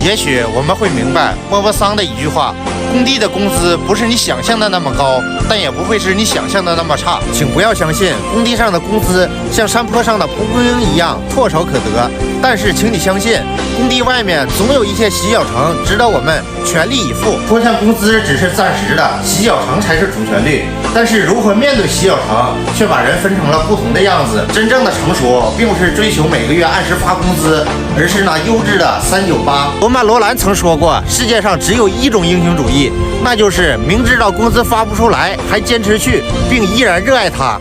也许我们会明白莫泊桑的一句话：工地的工资不是你想象的那么高，但也不会是你想象的那么差。请不要相信工地上的工资像山坡上的蒲公英一样唾手可得，但是请你相信，工地外面总有一些洗脚城值得我们全力以赴。拖欠工资只是暂时的，洗脚城才是主旋律。但是如何面对洗脚城，却把人分成了不同的样子。真正的成熟，并不是追求每个月按时发工资，而是那优质的398。罗曼·罗兰曾说过，世界上只有一种英雄主义，那就是明知道工资发不出来，还坚持去，并依然热爱它。